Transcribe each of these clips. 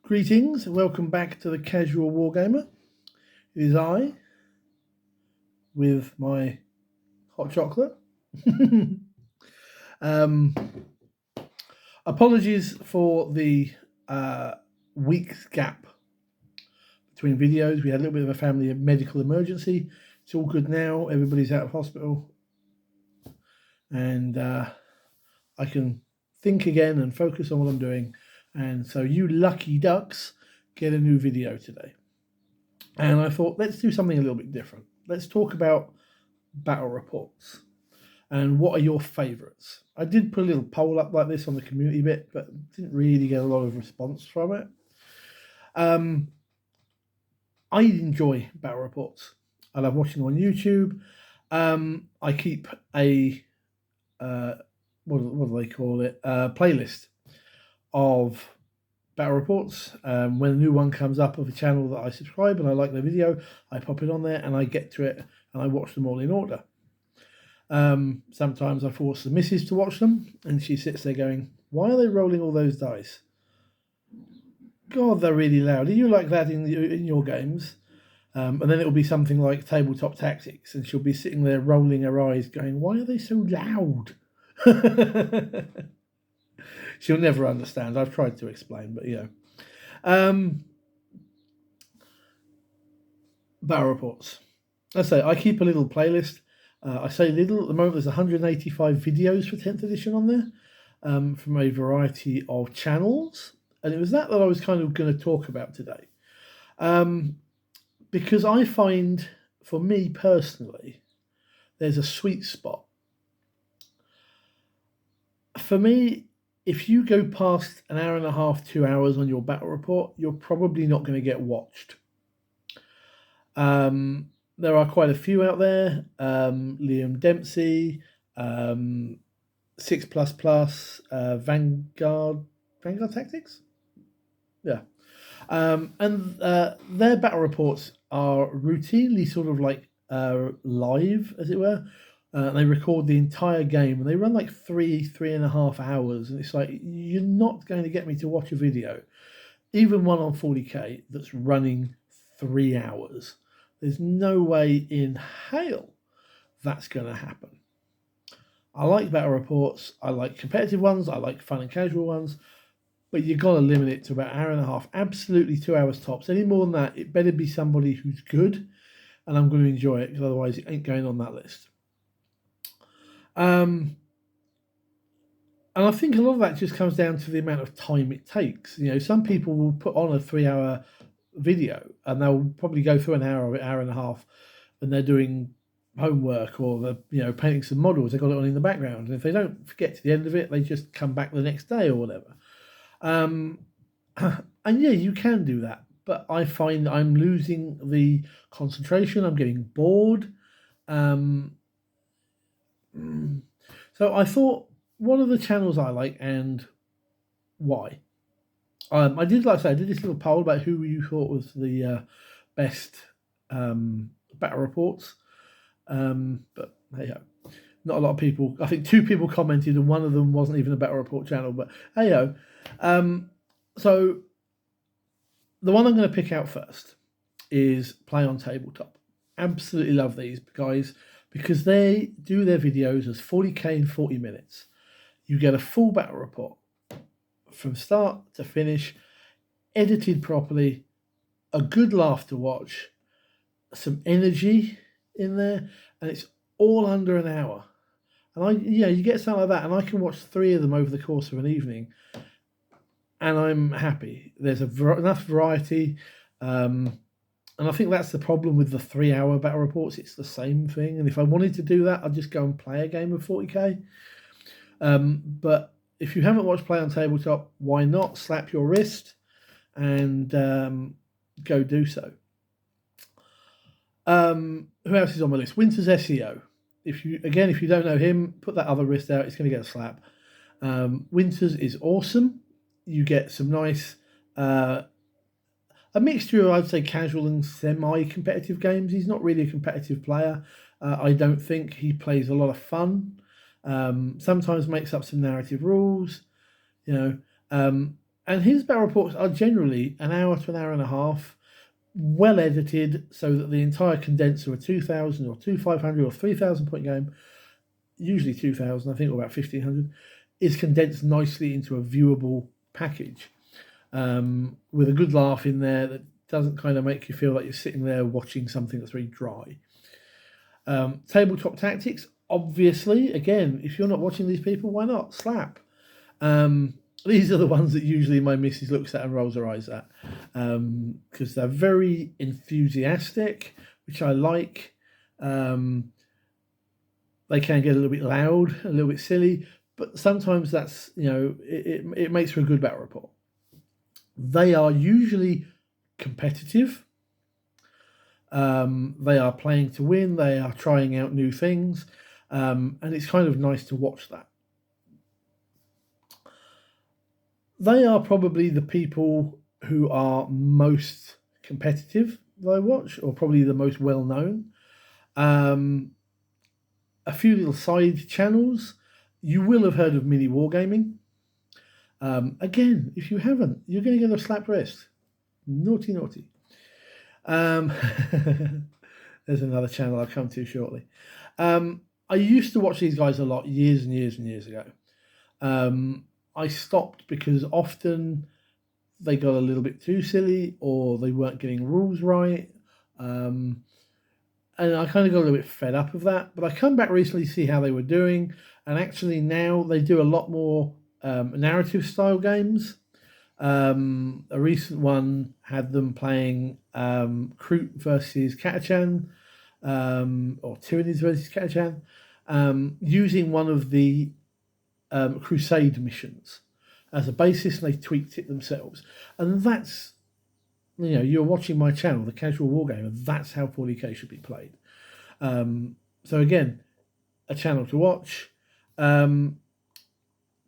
Greetings, welcome back to the Casual Wargamer. It is I, with my hot chocolate. um, Apologies for the week's gap between videos. We had a little bit of a family medical emergency. It's all good now. Everybody's out of hospital. And I can think again and focus on what I'm doing. And so you lucky ducks get a new video today. And I thought, let's do something a little bit different. Let's talk about battle reports and what are your favourites. I did put a little poll up like this on the community bit, but didn't really get a lot of response from it. I enjoy battle reports. I love watching them on YouTube. I keep a what do they call it? Playlist of battle reports. When a new one comes up of a channel that I subscribe and I like the video, I pop it on there and I get to it and I watch them all in order. Sometimes I force the missus to watch them and she sits there going, why are they rolling all those dice? God, they're really loud. Are you like that in your games? And then it'll be something like Tabletop Tactics and she'll be sitting there rolling her eyes going, why are they so loud? She'll never understand. I've tried to explain, but battle reports. I say I keep a little playlist. I say little at the moment. There's 185 videos for 10th edition on there from a variety of channels, and it was that I was kind of going to talk about today, because I find, for me personally, there's a sweet spot. For me, if you go past an hour and a half, 2 hours on your battle report, you're probably not going to get watched. There are quite a few out there. Liam Dempsey, 6++, Vanguard Tactics? Yeah. And their battle reports are routinely sort of like live, as it were. They record the entire game and they run like 3.5 hours. And it's like, you're not going to get me to watch a video, even one on 40k, that's running 3 hours. There's no way in hell that's going to happen. I like battle reports. I like competitive ones. I like fun and casual ones. But you've got to limit it to about an hour and a half. Absolutely 2 hours tops. Any more than that, it better be somebody who's good. And I'm going to enjoy it, because otherwise it ain't going on that list. And I think a lot of that just comes down to the amount of time it takes. You know, some people will put on a 3-hour video and they'll probably go through an hour and a half, and they're doing homework or they're painting some models. They've got it on in the background, and if they don't get to the end of it, they just come back the next day or whatever. And yeah, you can do that, but I find I'm losing the concentration. I'm getting bored. So I thought, what are the channels I like and why? I did this little poll about who you thought was the best battle reports. But hey ho, not a lot of people. I think 2 people commented, and one of them wasn't even a battle report channel. But hey ho, so the one I'm going to pick out first is Play on Tabletop. Absolutely love these guys, because they do their videos as 40k in 40 minutes. You get a full battle report from start to finish, edited properly, a good laugh to watch, some energy in there, and it's all under an hour. And you get something like that, and I can watch 3 of them over the course of an evening, and I'm happy. There's enough variety. And I think that's the problem with the 3-hour battle reports. It's the same thing. And if I wanted to do that, I'd just go and play a game of 40k. But if you haven't watched Play on Tabletop, why not slap your wrist and go do so? Who else is on my list? Winters SEO. If you don't know him, put that other wrist out. It's going to get a slap. Winters is awesome. You get some nice... a mixture of, I'd say, casual and semi-competitive games. He's not really a competitive player. I don't think. He plays a lot of fun. Sometimes makes up some narrative rules, And his battle reports are generally an hour to an hour and a half, well edited, so that the entire condenser of a 2,000 or 2,500 or 3,000 point game, usually 2,000, I think, or about 1,500, is condensed nicely into a viewable package, with a good laugh in there that doesn't kind of make you feel like you're sitting there watching something that's very dry. Tabletop Tactics, obviously, again, if you're not watching these people, why not? Slap. These are the ones that usually my missus looks at and rolls her eyes at, because they're very enthusiastic, which I like. They can get a little bit loud, a little bit silly, but sometimes that's, it makes for a good battle report. They are usually competitive. They are playing to win. They are trying out new things, and it's kind of nice to watch that. They are probably the people who are most competitive that I watch, or probably the most well known. A few little side channels. You will have heard of Mini Wargaming. Again, if you haven't, you're going to get a slapped wrist. Naughty, naughty. There's another channel I'll come to shortly. I used to watch these guys a lot years and years and years ago. I stopped because often they got a little bit too silly, or they weren't getting rules right. And I kind of got a little bit fed up of that. But I come back recently to see how they were doing. And actually now they do a lot more narrative style games. A recent one had them playing Kroot versus Catachan, or Tyranids versus Catachan, using one of the Crusade missions as a basis, and they tweaked it themselves. And that's, you're watching my channel, The Casual Wargamer. That's how 40k should be played. So again, a channel to watch.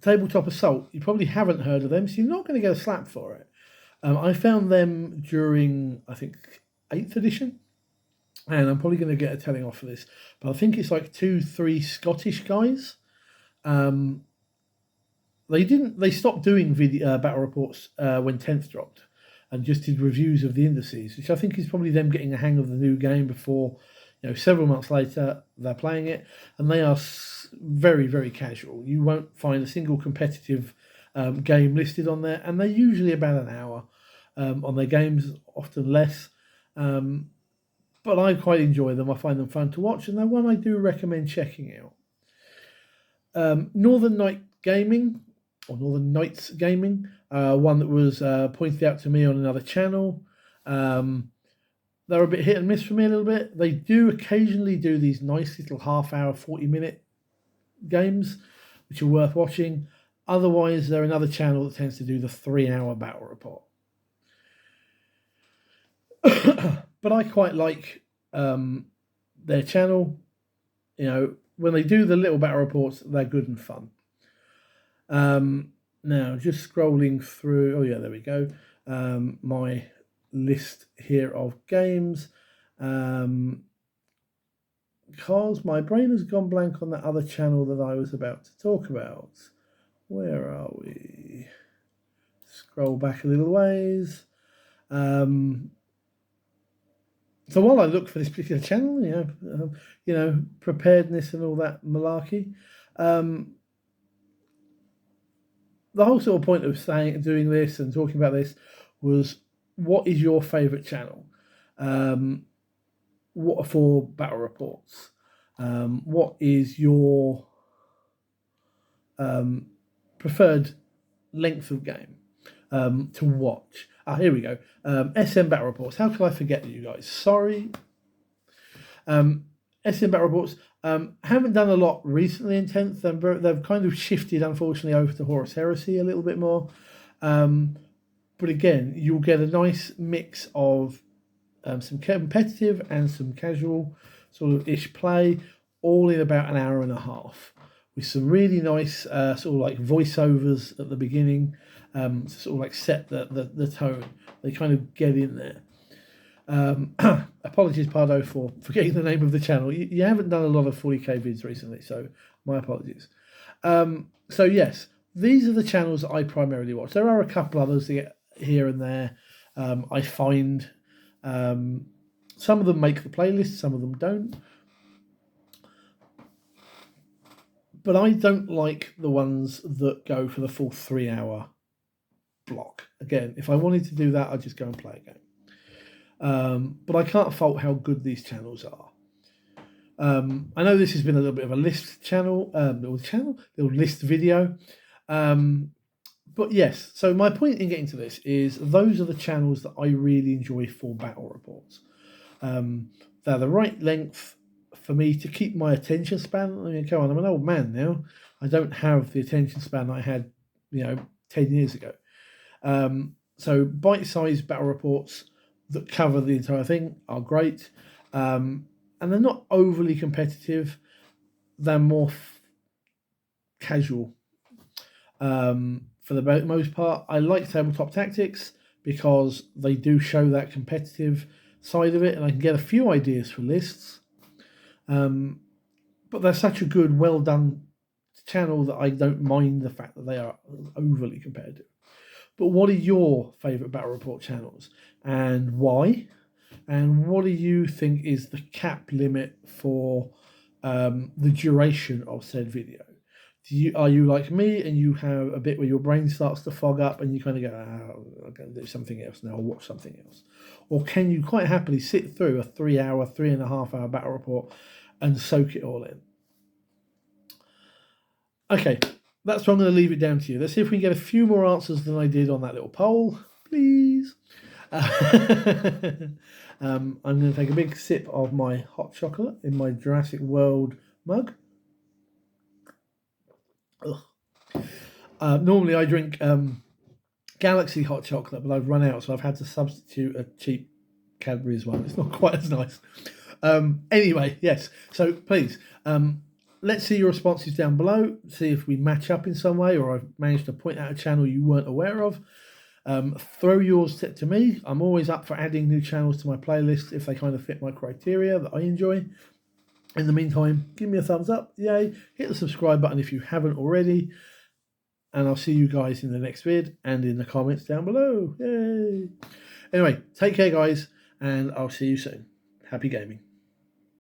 Tabletop Assault, you probably haven't heard of them, so you're not going to get a slap for it. I found them during, I think, 8th edition, and I'm probably going to get a telling off for this, but I think it's like 2-3 Scottish guys. They stopped doing battle reports when 10th dropped, and just did reviews of the indices, which I think is probably them getting a hang of the new game before, several months later they're playing it, and they are very, very casual. You won't find a single competitive game listed on there, and they're usually about an hour on their games, often less. But I quite enjoy them. I find them fun to watch, and they're one I do recommend checking out. Northern Night Gaming, or Northern Knights Gaming, one that was pointed out to me on another channel. They're a bit hit and miss for me a little bit. They do occasionally do these nice little half-hour, 40-minute games, which are worth watching. Otherwise, they're another channel that tends to do the 3-hour battle report. But I quite like their channel. When they do the little battle reports, they're good and fun. Now, just scrolling through. Oh, yeah, there we go. My list here of games. Because my brain has gone blank on that other channel that I was about to talk about. Where are we? Scroll back a little ways. So while I look for this particular channel, preparedness and all that malarkey, the whole sort of point of doing this and talking about this was, what is your favourite channel? What for battle reports? What is your preferred length of game to watch? Here we go. SM battle reports. How could I forget you guys? Sorry. SM battle reports haven't done a lot recently in 10th. They've kind of shifted, unfortunately, over to Horus Heresy a little bit more. But again, you'll get a nice mix of some competitive and some casual sort of ish play, all in about an hour and a half, with some really nice sort of like voiceovers at the beginning, to sort of like set the tone. They kind of get in there. Apologies, Pardo, for forgetting the name of the channel. You haven't done a lot of 40k vids recently, so my apologies. So yes, these are the channels that I primarily watch. There are a couple others here and there. I find some of them make the playlist, some of them don't. But I don't like the ones that go for the full 3 hour block. Again, if I wanted to do that, I'd just go and play a game. But I can't fault how good these channels are. I know this has been a little bit of a list channel, little list video. But yes, so my point in getting to this is those are the channels that I really enjoy for battle reports. They're the right length for me to keep my attention span. I mean, come on, I'm an old man now. I don't have the attention span I had, 10 years ago. So bite-sized battle reports that cover the entire thing are great. And they're not overly competitive. They're more casual. For the most part, I like Tabletop Tactics because they do show that competitive side of it, and I can get a few ideas for lists. But they're such a good, well done channel that I don't mind the fact that they are overly competitive. But what are your favourite battle report channels, and why? And what do you think is the cap limit for the duration of said video? Are you like me and you have a bit where your brain starts to fog up and you kind of go, I'm going to do something else now, I'll watch something else? Or can you quite happily sit through a 3 hour, 3.5 hour battle report and soak it all in? Okay, that's where I'm going to leave it down to you. Let's see if we can get a few more answers than I did on that little poll, please. I'm going to take a big sip of my hot chocolate in my Jurassic World mug. Normally I drink Galaxy hot chocolate, but I've run out, so I've had to substitute a cheap Cadbury's one. It's not quite as nice. Anyway, yes. So please, let's see your responses down below. See if we match up in some way, or I've managed to point out a channel you weren't aware of. Throw yours to me. I'm always up for adding new channels to my playlist if they kind of fit my criteria that I enjoy. In the meantime, give me a thumbs up, yay. Hit the subscribe button if you haven't already. And I'll see you guys in the next vid and in the comments down below. Yay! Anyway, take care, guys, and I'll see you soon. Happy gaming.